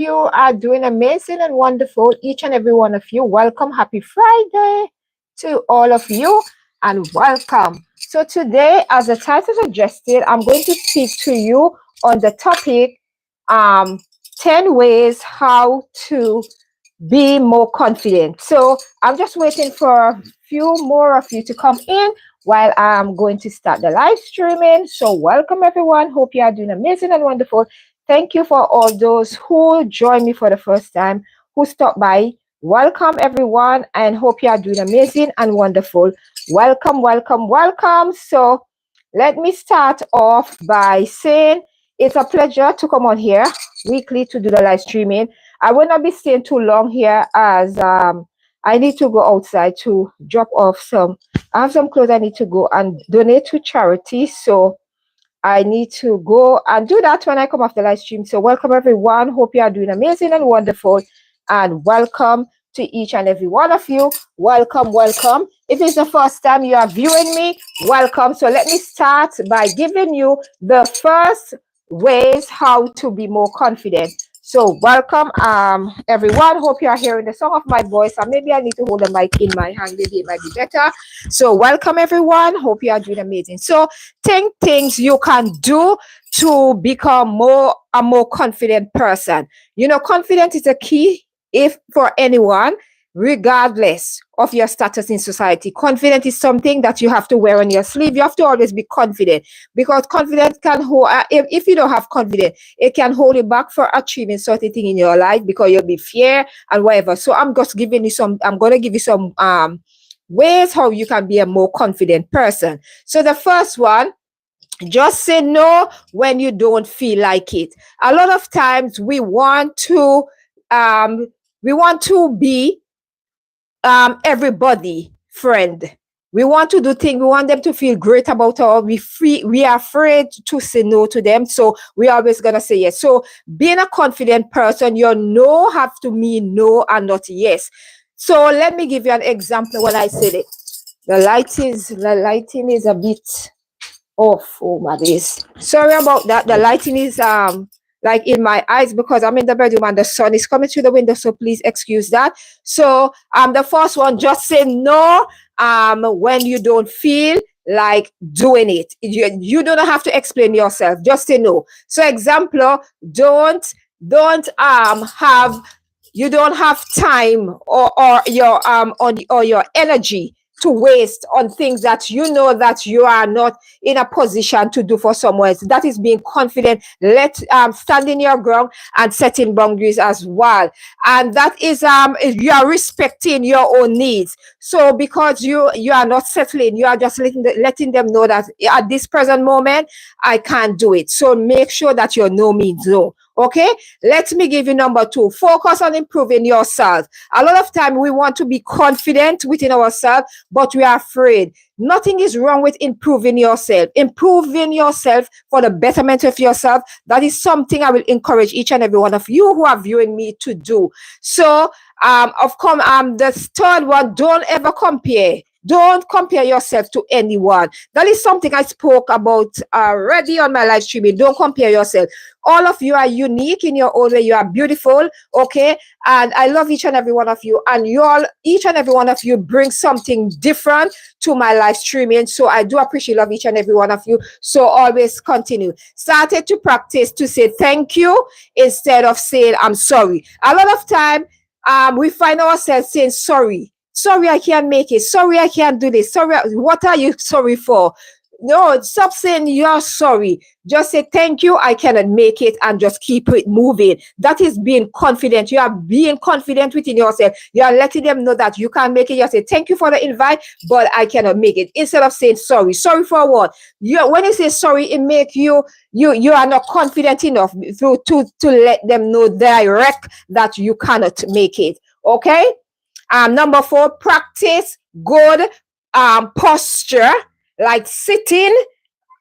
You are doing amazing and wonderful, each and every one of you. Welcome. Happy Friday to all of you, and welcome. So, today, as the title suggested, I'm going to speak to you on the topic um, 10 ways how to be more confident. So, I'm just waiting for a few more of you to come in while I'm going to start the live streaming. So, welcome everyone. Hope you are doing amazing and wonderful. Thank you for all those who joined me for the first time, who stopped by. Welcome, everyone, and hope you are doing amazing and wonderful. Welcome, welcome, welcome. So, let me start off by saying it's a pleasure to come on here weekly to do the live streaming. I will not be staying too long here as I need to go outside to drop off some. I have some clothes I need to go and donate to charity. So, I need to go and do that when I come off the live stream. So, welcome everyone. Hope you are doing amazing and wonderful. And welcome to each and every one of you. Welcome, welcome. If it's the first time you are viewing me, welcome. So, let me start by giving you the first ways how to be more confident. So, welcome, everyone. Hope you are hearing the song of my voice. And maybe I need to hold the mic in my hand. Maybe it might be better. So, welcome, everyone. Hope you are doing amazing. So, 10 things you can do to become a more confident person. You know, confidence is a key if for anyone, regardless of your status in society. Confidence is something that you have to wear on your sleeve. You have to always be confident, because confidence can hold, if you don't have confidence, it can hold you back for achieving certain thing in your life, because you'll be fear and whatever. So I'm just giving you some, I'm going to give you some ways how you can be a more confident person. So the first one, just say no when you don't feel like it. A lot of times um we want to be everybody friend. We want to do things, we want them to feel great about us. We are afraid to say no to them, so we always gonna say yes. So being a confident person, your no have to mean no and not yes. So let me give you an example. When I said it, the lighting is a bit off. Oh my days, sorry about that. The lighting is like in my eyes, because I'm in the bedroom and the sun is coming through the window, so please excuse that. So the first one, just say no when you don't feel like doing it. You don't have to explain yourself, just say no. So example, don't have you don't have time or your or your energy to waste on things that you know that you are not in a position to do for someone else. That is being confident. Let stand in your ground and setting boundaries as well. And that is you are respecting your own needs. So because you are not settling, you are just letting them know that at this present moment I can't do it. So make sure that your no means no. Okay, let me give you number two. Focus on improving yourself. A lot of time we want to be confident within ourselves, but we are afraid. Nothing is wrong with improving yourself. Improving yourself for the betterment of yourself. That is something I will encourage each and every one of you who are viewing me to do. So, of course, the third one, don't ever compare. Don't compare yourself to anyone. That is something I spoke about already on my live streaming. Don't compare yourself. All of you are unique in your own way. You are beautiful, okay? And I love each and every one of you. And each and every one of you bring something different to my live streaming. So I do appreciate love each and every one of you. So always continue. Started to practice to say thank you instead of saying I'm sorry. A lot of time, we find ourselves saying sorry. Sorry, I can't make it. Sorry, I can't do this. Sorry, what are you sorry for? No, stop saying you're sorry. Just say thank you, I cannot make it, and just keep it moving. That is being confident. You are being confident within yourself. You are letting them know that you can't make it. You say thank you for the invite, but I cannot make it. Instead of saying sorry. Sorry for what? When you say sorry, it make you are not confident enough to let them know direct that you cannot make it. Okay? Number four, practice good posture, like sitting.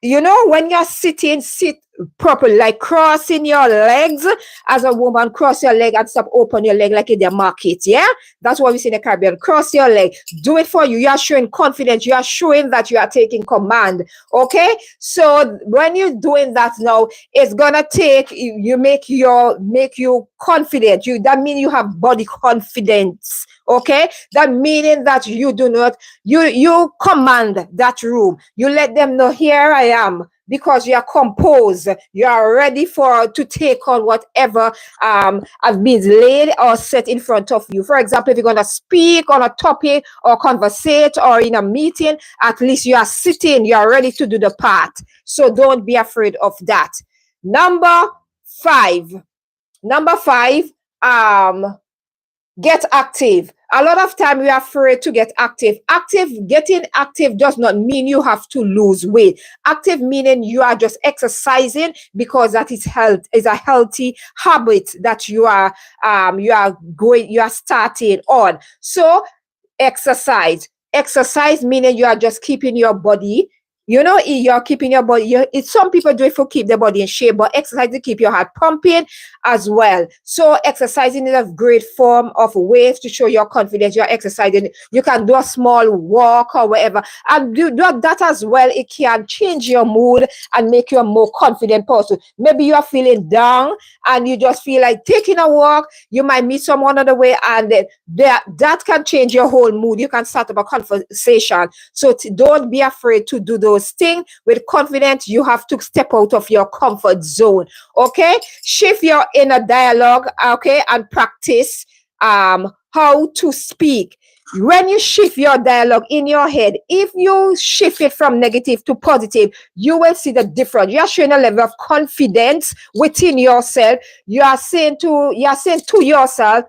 You know, when you're sitting, sit properly, like crossing your legs as a woman, cross your leg and stop open your leg like in the market. Yeah, that's what we see in the Caribbean. Cross your leg, do it for you. You are showing confidence, you are showing that you are taking command. Okay, so when you're doing that now, it's gonna take you, make you confident. That means you have body confidence. Okay, that meaning that you do not, you command that room. You let them know, here I am, because you are composed, you are ready to take on whatever has been laid or set in front of you. For example, if you're going to speak on a topic or conversate or in a meeting, at least you are sitting, you are ready to do the part. So don't be afraid of that. Number five, get active. A lot of time we are afraid to get active. Getting active does not mean you have to lose weight. Active meaning you are just exercising because that is a healthy habit that you are starting on. So exercise. Exercise meaning you are just keeping your body. You're keeping your body. Some people do it for keep their body in shape, but exercise to keep your heart pumping as well. So exercising is a great form of ways to show your confidence. You're exercising. You can do a small walk or whatever, and do that as well. It can change your mood and make you a more confident person. Maybe you are feeling down and you just feel like taking a walk. You might meet someone on the way, and that can change your whole mood. You can start up a conversation. So don't be afraid to do those things with confidence. You have to step out of your comfort zone. Okay, shift your inner dialogue. Okay, and practice how to speak. When you shift your dialogue in your head, if you shift it from negative to positive, you will see the difference. You are showing a level of confidence within yourself. You are saying to yourself,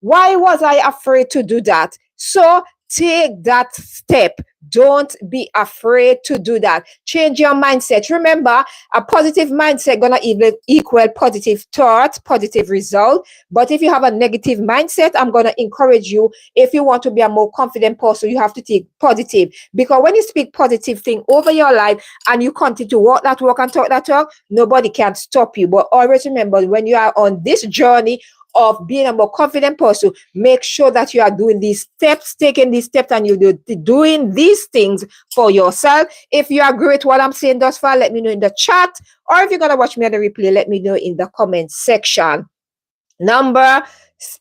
why was I afraid to do that? So take that step. Don't be afraid to do that. Change your mindset. Remember, a positive mindset gonna equal positive thought, positive result. But if you have a negative mindset, I'm gonna encourage you. If you want to be a more confident person, you have to take positive. Because when you speak positive thing over your life and you continue to walk that walk and talk that talk, nobody can stop you. But always remember, when you are on this journey of being a more confident person, make sure that you are doing these steps, taking these steps, and you're doing these things for yourself. If you agree with what I'm saying thus far, let me know in the chat. Or if you're going to watch me on the replay, let me know in the comment section. Number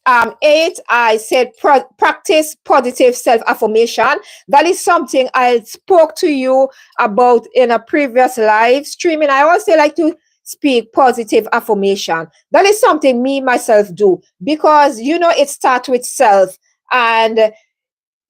8, I said practice positive self-affirmation. That is something I spoke to you about in a previous live streaming. I also like to speak positive affirmation. That is something me myself do, because it starts with self. And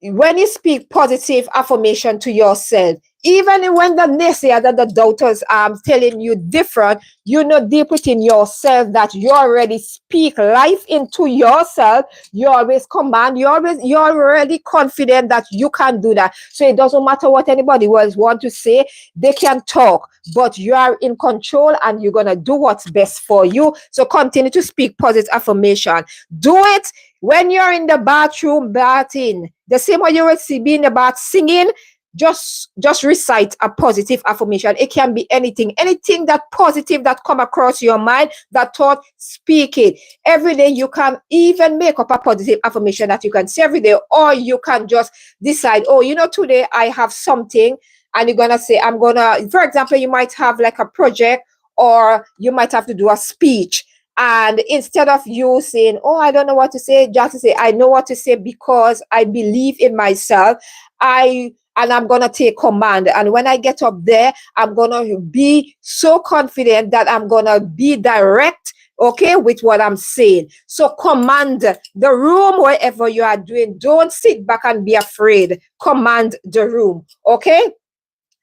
when you speak positive affirmation to yourself, even when the naysayer, the doubters are telling you different, you know deep within yourself that you already speak life into yourself. You always command. You're already confident that you can do that. So it doesn't matter what anybody else want to say. They can talk, but you are in control and you're gonna do what's best for you. So continue to speak positive affirmation. Do it when you're in the bathroom bathing. The same way you will be in the bath singing. Just recite a positive affirmation. It can be anything that positive that come across your mind, that thought, speak it. Every day you can even make up a positive affirmation that you can say every day, or you can just decide, today I have something, and you're gonna say, for example, you might have like a project, or you might have to do a speech. And instead of you saying, I don't know what to say, just say, I know what to say because I believe in myself. And I'm going to take command. And when I get up there, I'm going to be so confident that I'm going to be direct, with what I'm saying. So command the room wherever you are doing. Don't sit back and be afraid. Command the room, okay?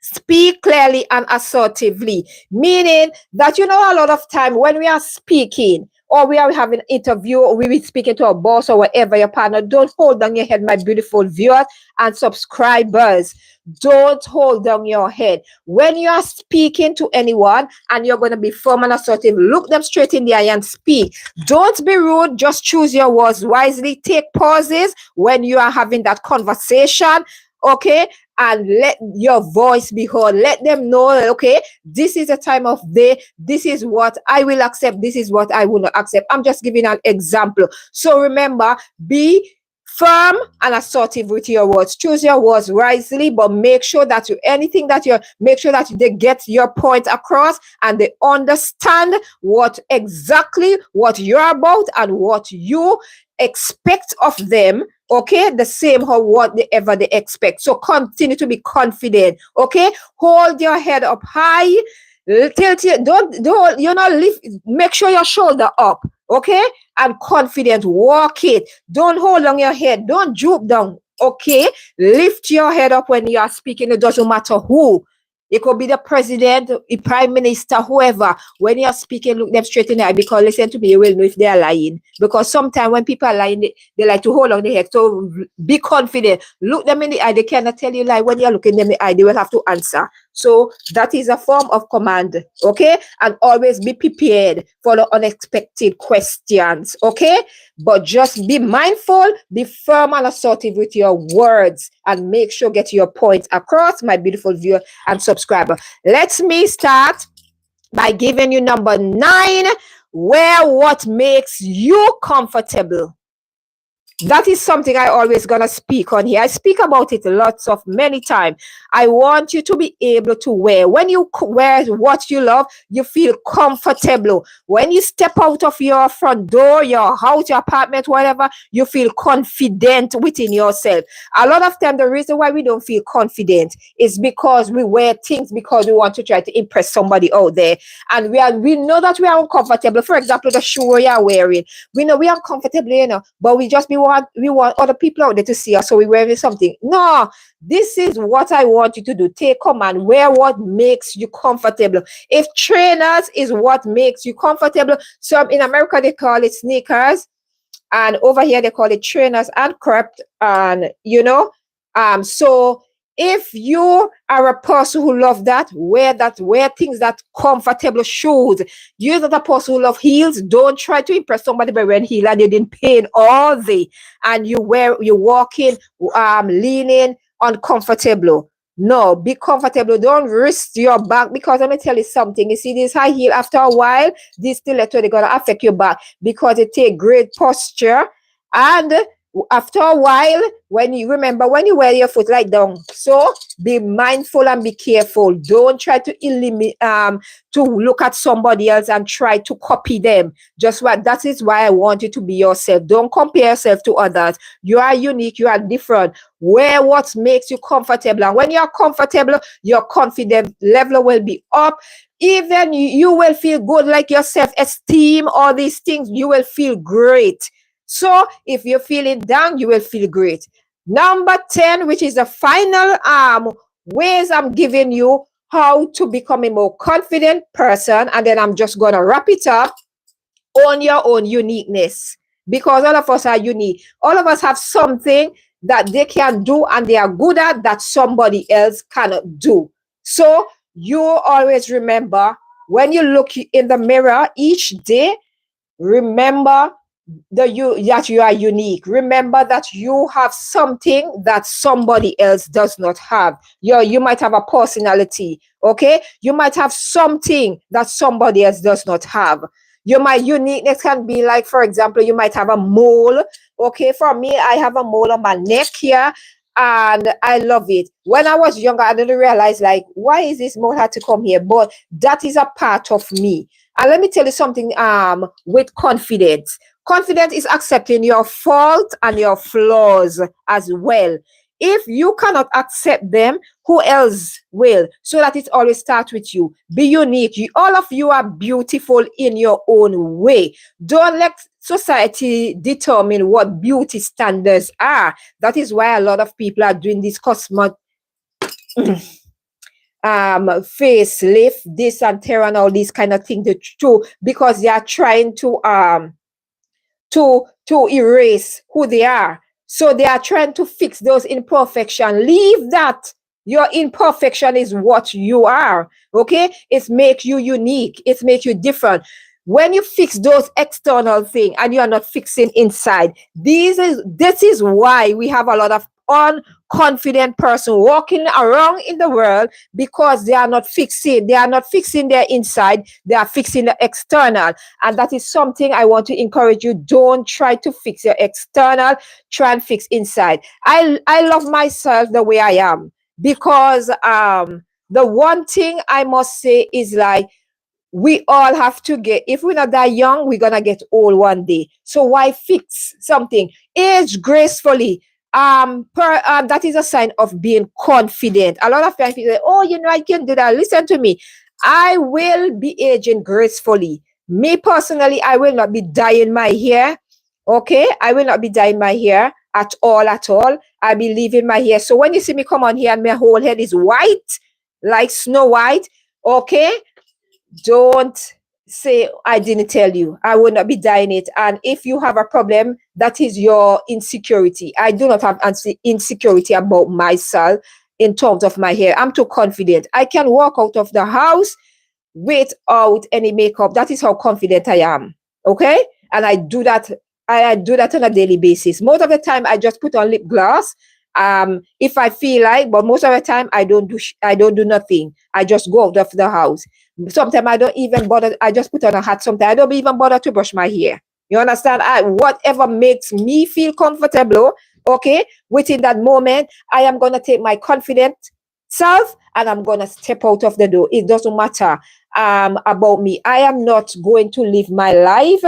Speak clearly and assertively, meaning that, a lot of time when we are speaking, or we are having an interview, or we be speaking to a boss or whatever, your partner, don't hold down your head, my beautiful viewers and subscribers. Don't hold down your head. When you are speaking to anyone and you're going to be firm and assertive, look them straight in the eye and speak. Don't be rude. Just choose your words wisely. Take pauses when you are having that conversation. Okay, and let your voice be heard. Let them know, okay, this is a time of day. This is what I will accept. This is what I will not accept. I'm just giving an example. So remember, be firm and assertive with your words. Choose your words wisely, but make sure that make sure that they get your point across and they understand what exactly what you're about and what you expect of them. Okay, the same how whatever they expect. So continue to be confident. Okay, hold your head up high. Tilt it. Don't lift. Make sure your shoulder up. Okay, and confident. Walk it. Don't hold on your head. Don't droop down. Okay, lift your head up when you are speaking. It doesn't matter who. It could be the president, the prime minister, whoever. When you're speaking, look them straight in the eye, because listen to me, you will know if they are lying. Because sometimes when people are lying, they like to hold on their head. So be confident. Look them in the eye. They cannot tell you lie. When you're looking them in the eye, they will have to answer. So that is a form of command. Okay? And always be prepared for the unexpected questions. Okay? But just be mindful, be firm and assertive with your words, and make sure get your point across, my beautiful viewer and subscriber. Let me start by giving you number 9, wear what makes you comfortable. That is something I always gonna speak on here. I speak about it many times. I want you to be able to wear. When you wear what you love, you feel comfortable. When you step out of your front door, your house, your apartment, whatever, you feel confident within yourself. A lot of time, the reason why we don't feel confident is because we wear things because we want to try to impress somebody out there, and we know that we are uncomfortable. For example, the shoe you are wearing, we know we are uncomfortable, but we want other people out there to see us, so we're wearing something. No, this is what I want you to do. Take command. Wear what makes you comfortable. If trainers is what makes you comfortable, some in America they call it sneakers, and over here they call it trainers and crepe, and so if you are a person who love that, wear things that comfortable shoes. You're not a person who love heels. Don't try to impress somebody by wearing heel and you didn't pain all day, and you're walking, leaning uncomfortable. No, be comfortable. Don't risk your back, because let me tell you something. You see this high heel, after a while, this stiletto, they're gonna affect your back, because it take great posture. And after a while, when you wear your foot like down, so be mindful and be careful. Don't try to to look at somebody else and try to copy them. That is why I want you to be yourself. Don't compare yourself to others. You are unique, you are different. Wear what makes you comfortable, and when you're comfortable, your confidence level will be up. Even you will feel good, like your self-esteem, all these things, you will feel great. So if you're feeling down, you will feel great. Number 10, which is the final ways I'm giving you how to become a more confident person, and then I'm just going to wrap it up. Own your own uniqueness, because all of us are unique. All of us have something that they can do and they are good at that somebody else cannot do. So you always remember, when you look in the mirror each day, remember that you are unique. Remember that you have something that somebody else does not have. You might have a personality, okay? You might have something that somebody else does not have. Uniqueness can be like, for example, you might have a mole. Okay, for me, I have a mole on my neck here, and I love it. When I was younger, I didn't realize, like, why is this mole had to come here? But that is a part of me. And let me tell you something, with confidence. Confidence is accepting your fault and your flaws as well. If you cannot accept them, who else will? So that it always starts with you. Be unique. All of you are beautiful in your own way. Don't let society determine what beauty standards are. That is why a lot of people are doing this facelift, this and terror and all these kind of things too, because they are trying to erase who they are. So they are trying to fix those imperfections. Leave that. Your imperfection is what you are. Okay? It makes you unique. It makes you different. When you fix those external things and you are not fixing inside, this is why we have a lot of unconfident person walking around in the world because they are not fixing their inside, they are fixing the external. And that is something I want to encourage you. Don't try to fix your external, try and fix inside. I love myself the way I am because the one thing I must say is like, we all have to get, if we're not that young, we're gonna get old one day. So why fix something? Age gracefully. That is a sign of being confident. A lot of people say, oh, I can do that. Listen to me. I will be aging gracefully. Me personally, I will not be dyeing my hair. Okay, I will not be dyeing my hair at all, at all. I'll be leaving my hair. So when you see me come on here and my whole head is white, like Snow White, okay, don't say I didn't tell you. I will not be dyeing it. And if you have a problem, that is your insecurity. I do not have insecurity about myself in terms of my hair. I'm too confident. I can walk out of the house without any makeup. That is how confident I am. Okay? And I do that. I do that on a daily basis. Most of the time, I just put on lip gloss. If I feel like, but most of the time, I don't do nothing. I just go out of the house. Sometimes I don't even bother. I just put on a hat. Sometimes I don't even bother to brush my hair. You understand? Whatever makes me feel comfortable, okay, within that moment, I am going to take my confident self and I'm going to step out of the door. It doesn't matter about me. I am not going to live my life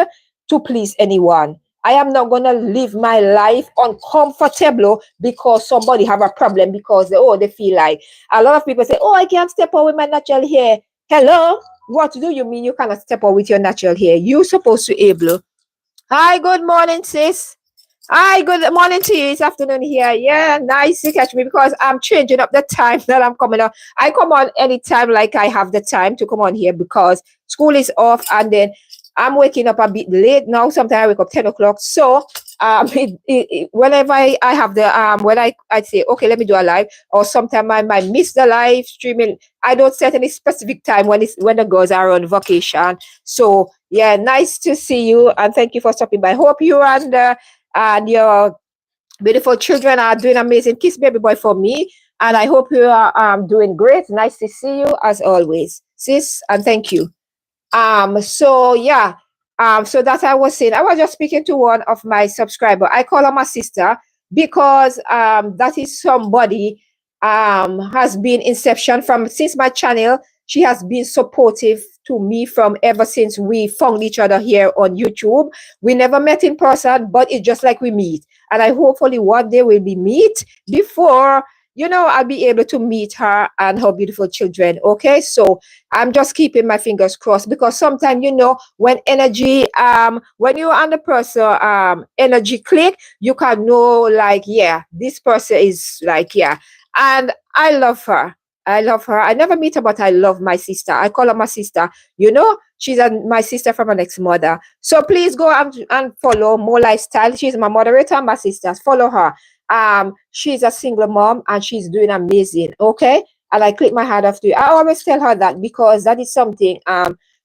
to please anyone. I am not going to live my life uncomfortable because somebody have a problem because they feel like. A lot of people say, oh, I can't step out with my natural hair. Hello? What do you mean you cannot step out with your natural hair? You're supposed to able. Hi, good morning, sis. Hi, good morning to you. It's afternoon here. Yeah, nice to catch me because I'm changing up the time that I'm coming on. I come on anytime like I have the time to come on here because school is off and then I'm waking up a bit late now. Sometimes I wake up 10 o'clock. So whenever I have the when I say okay, let me do a live, or sometimes I might miss the live streaming. I don't set any specific time when the girls are on vacation. So yeah, nice to see you and thank you for stopping by. Hope you and your beautiful children are doing amazing. Kiss baby boy for me, and I hope you are doing great. Nice to see you as always, sis, and thank you. So yeah, so that I was saying, I was just speaking to one of my subscriber. I call her my sister because that is somebody has been inception from since my channel. She has been supportive to me from ever since we found each other here on YouTube. We never met in person, but it's just like we meet. And I hopefully one day we'll be meet before I'll be able to meet her and her beautiful children. Okay, so I'm just keeping my fingers crossed because sometimes when energy when you and the person energy click, you can know like, yeah, this person is like, yeah. And I love her. I love her. I never meet her, but I love my sister. I call her my sister. She's my sister from an ex-mother. So please go and follow More Lifestyle. She's my moderator, my sisters. Follow her. She's a single mom and she's doing amazing. Okay. And I click my heart off to you. I always tell her that because that is something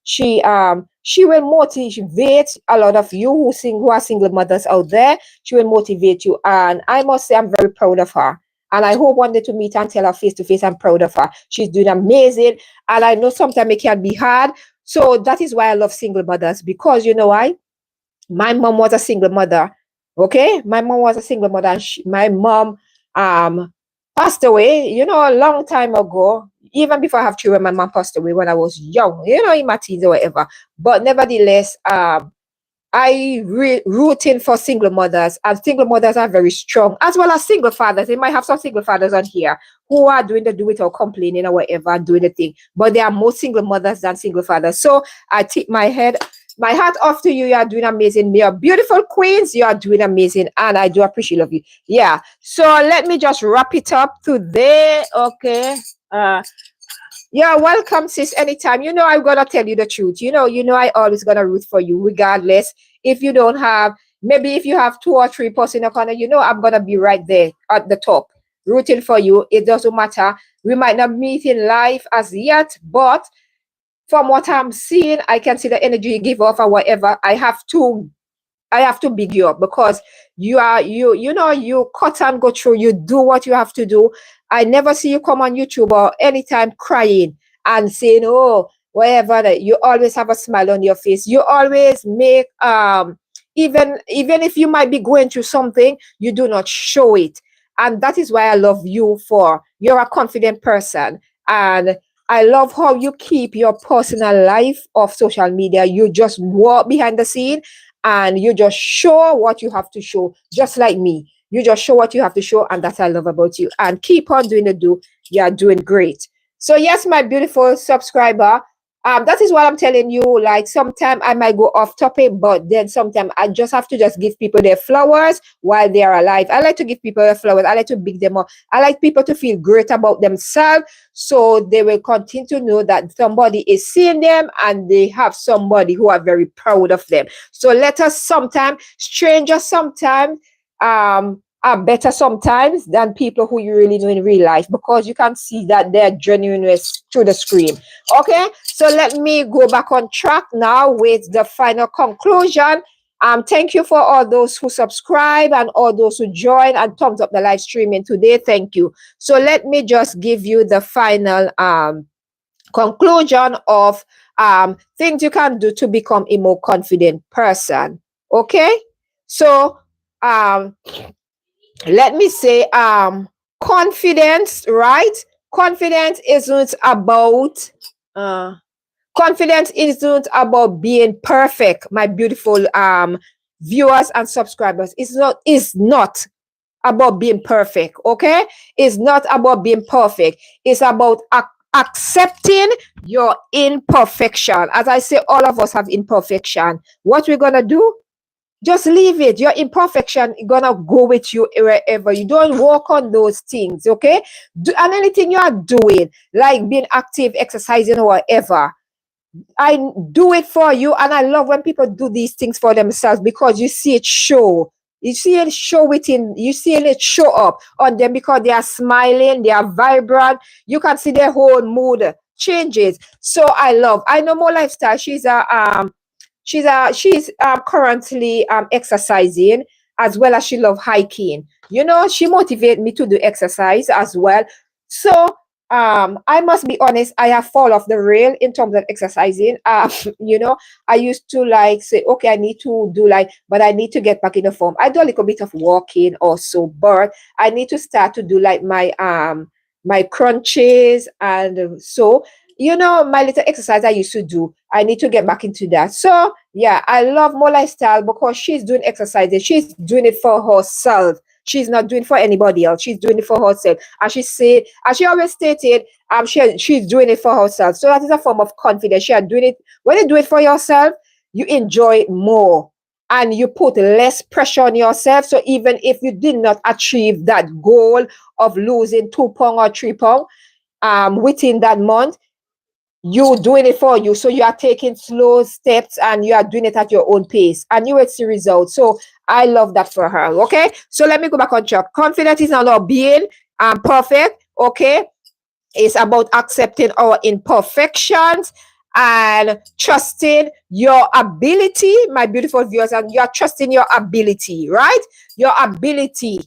she will motivate a lot of you who are single mothers out there. She will motivate you. And I must say I'm very proud of her. And I hope one day to meet her and tell her face to face I'm proud of her. She's doing amazing. And I know sometimes it can be hard. So that is why I love single mothers, because you know why? My mom was a single mother. Okay, my mom was a single mother, and my mom passed away, a long time ago. Even before I have children, my mom passed away when I was young, in my teens or whatever. But nevertheless, rooting for single mothers, and single mothers are very strong, as well as single fathers. They might have some single fathers on here who are doing the do it or complaining or whatever, doing the thing. But there are more single mothers than single fathers. So I tip my hat off to you. You are doing amazing. You are beautiful queens. You are doing amazing. And I do appreciate of you. Yeah. So let me just wrap it up today. Okay. Yeah, welcome, sis. Anytime. I'm gonna tell you the truth. I always gonna root for you, regardless. If you don't have, maybe if you have 2 or 3 posts in the corner, I'm gonna be right there at the top, rooting for you. It doesn't matter. We might not meet in life as yet, but from what I'm seeing, I can see the energy you give off or whatever. I have 2 I have to big you up because you cut and go through, you do what you have to do. I never see you come on YouTube or anytime crying and saying, oh, whatever that you always have a smile on your face. You always make even if you might be going through something, you do not show it. And that is why I love you for you're a confident person. And I love how you keep your personal life off social media. You just walk behind the scene and you just show what you have to show, just like me. You just show what you have to show, and that's what I love about you. And keep on doing the do. You're doing great. So yes, my beautiful subscriber, that is what I'm telling you. Like sometimes I might go off topic, but then sometimes I just have to just give people their flowers while they are alive. I like to give people their flowers. I like to big them up. I like people to feel great about themselves, so they will continue to know that somebody is seeing them and they have somebody who are very proud of them. So let us sometimes, strangers sometimes, are better sometimes than people who you really know in real life, because you can see that they're genuineness through the screen. Okay, so let me go back on track now with the final conclusion. Thank you for all those who subscribe and all those who join and thumbs up the live streaming today. Thank you. So let me just give you the final conclusion of things you can do to become a more confident person. Okay, so let me say confidence, right? Confidence isn't about uh confidence isn't about being perfect, my beautiful viewers and subscribers. It's not about being perfect. Okay, it's not about being perfect. It's about accepting your imperfection. As I say, all of us have imperfection. What we're gonna do, just leave it. Your imperfection is gonna go with you wherever. You don't work on those things, okay? And anything you are doing, like being active, exercising, or whatever, I do it for you. And I love when people do these things for themselves, because you see it show. You see it show within, you see it show up on them, because they are smiling, they are vibrant. You can see their whole mood changes. So I know More Lifestyle. She's currently exercising, as well as she love hiking. She motivate me to do exercise as well. So I must be honest, I have fall off the rail in terms of exercising. I used to like say, okay, I need to do but I need to get back in the form. I do a little bit of walking also, but I need to start to do like my crunches, and so my little exercise I used to do, I need to get back into that. So yeah, I love More Lifestyle because she's doing exercises. She's doing it for herself. She's not doing it for anybody else. She's doing it for herself. As she always stated, she's doing it for herself. So that is a form of confidence. She are doing it. When you do it for yourself, you enjoy it more and you put less pressure on yourself. So even if you did not achieve that goal of losing 2 pounds or 3 pounds within that month, you doing it for you. So you are taking slow steps and you are doing it at your own pace, and you will see results. So I love that for her. Okay, so let me go back on track. Confidence is not about being perfect. Okay, it's about accepting our imperfections and trusting your ability, my beautiful viewers, and you are trusting your ability, right? Your ability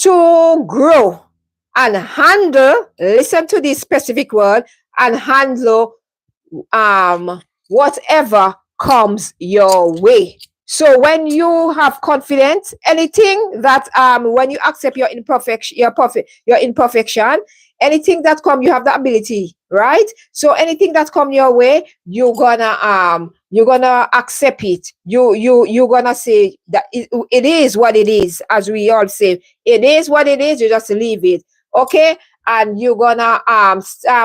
to grow and handle, listen to this specific word, and handle whatever comes your way. So when you have confidence, anything that when you accept your imperfection, anything that come, you have the ability, right? So anything that come your way, you're gonna accept it. You're gonna say that it is what it is, as we all say. It is what it is, you just leave it. Okay? And you're gonna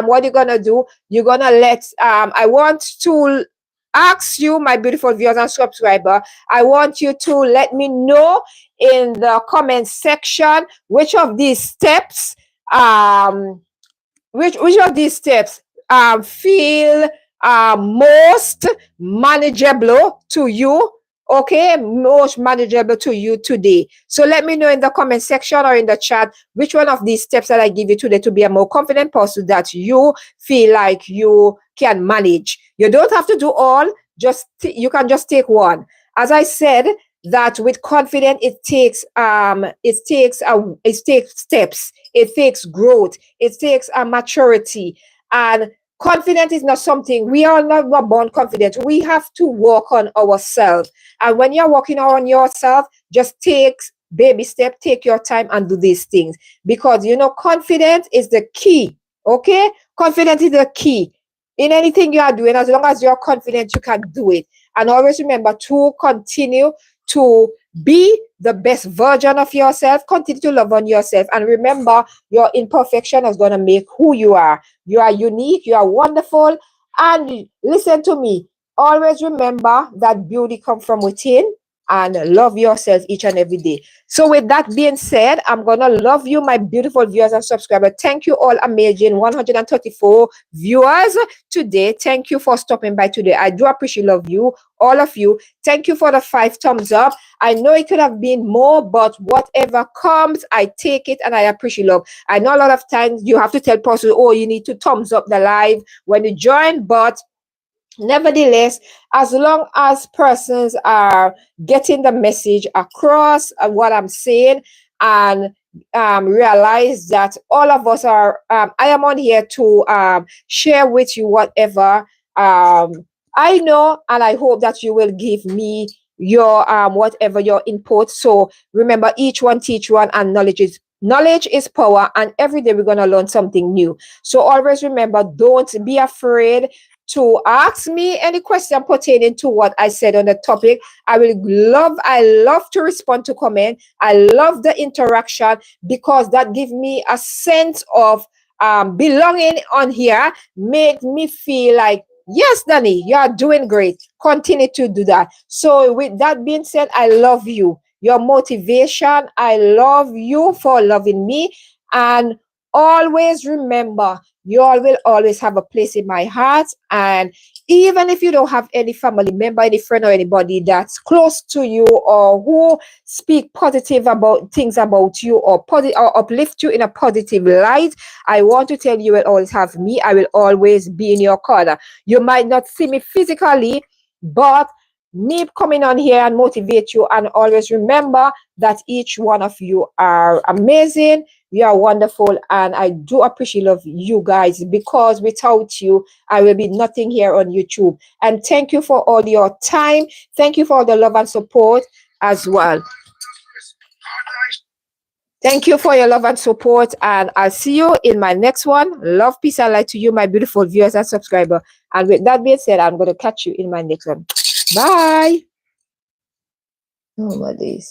what you're gonna do, you're gonna let I want to ask you, my beautiful viewers and subscriber, I want you to let me know in the comment section which of these steps which of these steps feel most manageable to you. Okay, most manageable to you today. So let me know in the comment section or in the chat which one of these steps that I give you today to be a more confident person that you feel like you can manage. You don't have to do all, you can just take one. as I said, that with confidence it takes steps, it takes growth, it takes a maturity. And confidence is not something we are not born confident. We have to work on ourselves. And when you're working on yourself, just take baby step, take your time and do these things, because confidence is the key. Okay, confidence is the key in anything you are doing. As long as you're confident, you can do it. And always remember to continue to be the best version of yourself. Continue to love on yourself. And remember, your imperfection is going to make who you are. You are unique. You are wonderful. And listen to me. Always remember that beauty comes from within, and love yourself each and every day. So with that being said, I'm going to love you, my beautiful viewers and subscribers. Thank you all amazing 134 viewers today. Thank you for stopping by today. I do appreciate love you, all of you. Thank you for the 5 thumbs up. I know it could have been more, but whatever comes, I take it and I appreciate love. I know a lot of times you have to tell person, oh, you need to thumbs up the live when you join, but nevertheless, as long as persons are getting the message across and what I'm saying, and realize that all of us are, I am on here to share with you whatever I know, and I hope that you will give me your whatever your input. So remember, each one teach one, and knowledge is power, and every day we're going to learn something new. So always remember, don't be afraid to ask me any question pertaining to what I said on the topic. I love to respond to comment. I love the interaction, because that gives me a sense of belonging on here, make me feel like, yes, Danny, you are doing great. Continue to do that. So with that being said, I love you. Your motivation, I love you for loving me. And always remember, you all will always have a place in my heart. And even if you don't have any family member, any friend, or anybody that's close to you, or who speak positive about things about you, or uplift you in a positive light, I want to tell you, you will always have me. I will always be in your corner. You might not see me physically, but me coming on here and motivate you. And always remember that each one of you are amazing. You are wonderful, and I do appreciate love you guys, because without you, I will be nothing here on YouTube. And thank you for all your time. Thank you for all the love and support as well. Thank you for your love and support, and I'll see you in my next one. Love, peace, and light to you, my beautiful viewers and subscribers. And with that being said, I'm going to catch you in my next one. Bye. Oh, my days.